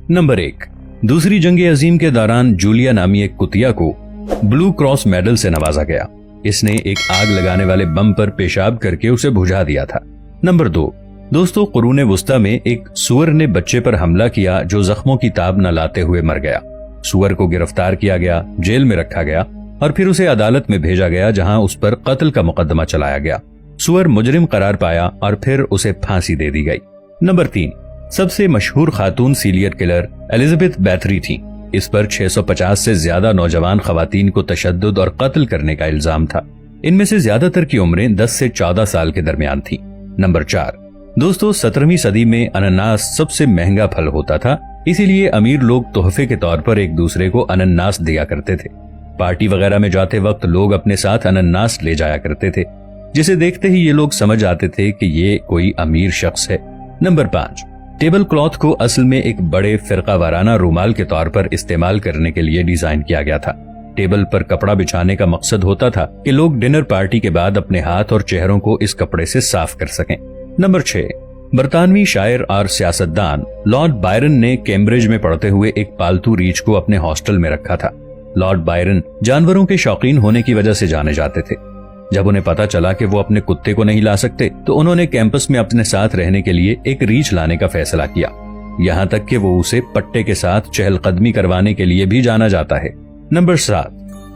Number 1, दूसरी जंग अजीम के दौरान जूलिया नामी एक कुतिया को ब्लू क्रॉस मेडल से नवाजा गया। इसने एक आग लगाने वाले बम पर पेशाब करके उसे बुझा दिया था। नंबर 2, दोस्तों, कुरूने वुस्ता में एक सुअर ने बच्चे पर हमला किया जो जख्मों की ताब न लाते हुए मर गया। सुअर को गिरफ्तार किया गया, जेल में रखा गया और फिर उसे अदालत में भेजा गया जहां उस पर कत्ल का मुकदमा चलाया गया। सुअर मुजरिम करार पाया और फिर उसे फांसी दे दी गई। नंबर 3, सबसे मशहूर खातून सीरियल किलर एलिजाबेथ बैथरी थी। इस पर 650 से ज्यादा नौजवान खवातीन को तशद्दुद और कत्ल करने का इल्जाम था। इनमें से ज्यादातर की उम्रें 10 से 14 साल के दरमियान थी। नंबर 4, दोस्तों, 17वीं सदी में अनानास सबसे महंगा फल होता था, इसीलिए अमीर लोग तोहफे के तौर पर एक दूसरे को अनानास दिया करते थे। पार्टी वगैरह में जाते वक्त लोग अपने साथ अनानास ले जाया करते थे, जिसे देखते ही ये लोग समझ आते थे कि ये कोई अमीर शख्स है। नंबर 5, टेबल क्लॉथ को असल में एक बड़े फिरका वाराना रूमाल के तौर पर इस्तेमाल करने के लिए डिजाइन किया गया था। टेबल पर कपड़ा बिछाने का मकसद होता था कि लोग डिनर पार्टी के बाद अपने हाथ और चेहरों को इस कपड़े से साफ कर सकें। नंबर 6, बरतानवी शायर और सियासतदान लॉर्ड बायरन ने कैम्ब्रिज में पढ़ते हुए एक पालतू रीछ को अपने हॉस्टल में रखा था। लॉर्ड बायरन जानवरों के शौकीन होने की वजह से जाने जाते थे। जब उन्हें पता चला कि वो अपने कुत्ते को नहीं ला सकते तो उन्होंने कैंपस में अपने साथ रहने के लिए एक रीछ लाने का फैसला किया। यहाँ तक कि वो उसे पट्टे के साथ चहलकदमी करवाने के लिए भी जाना जाता है। नंबर 7,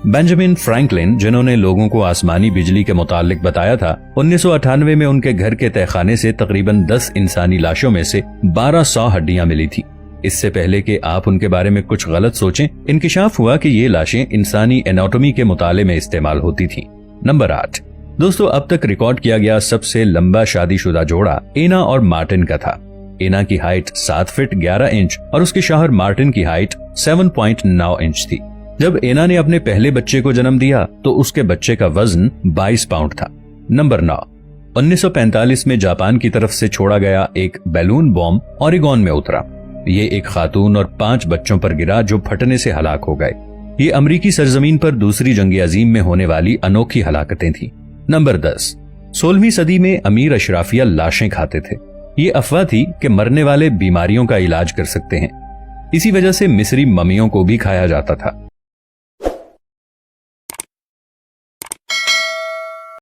बेंजामिन फ्रैंकलिन, जिन्होंने लोगों को आसमानी बिजली के मुतालिक बताया था, 1998 में उनके घर के तहखाने से तकरीबन 10 इंसानी लाशों में से 1200 हड्डियां मिली थी। इससे पहले कि आप उनके बारे में कुछ गलत सोचें, इंकिशाफ हुआ कि ये लाशें इंसानी एनाटॉमी के मुताले में इस्तेमाल होती थी। नंबर 8, दोस्तों, अब तक रिकॉर्ड किया गया सबसे लंबा शादीशुदा जोड़ा एना और मार्टिन का था। एना की हाइट 7 फीट 11 इंच और उसके शौहर मार्टिन की हाइट 7.9 इंच थी। जब एना ने अपने पहले बच्चे को जन्म दिया तो उसके बच्चे का वजन 22 पाउंड था। नंबर 9, 1945 में जापान की तरफ से छोड़ा गया एक बैलून बॉम्ब ओरेगॉन में उतरा। ये एक खातून और 5 बच्चों पर गिरा जो फटने से हलाक हो गए। ये अमरीकी सरजमीन पर दूसरी जंग अजीम में होने वाली अनोखी हलाकतें थी। नंबर 10, 16वीं सदी में अमीर अशराफिया लाशें खाते थे। ये अफवाह थी कि मरने वाले बीमारियों का इलाज कर सकते हैं। इसी वजह से मिस्री ममियों को भी खाया जाता था।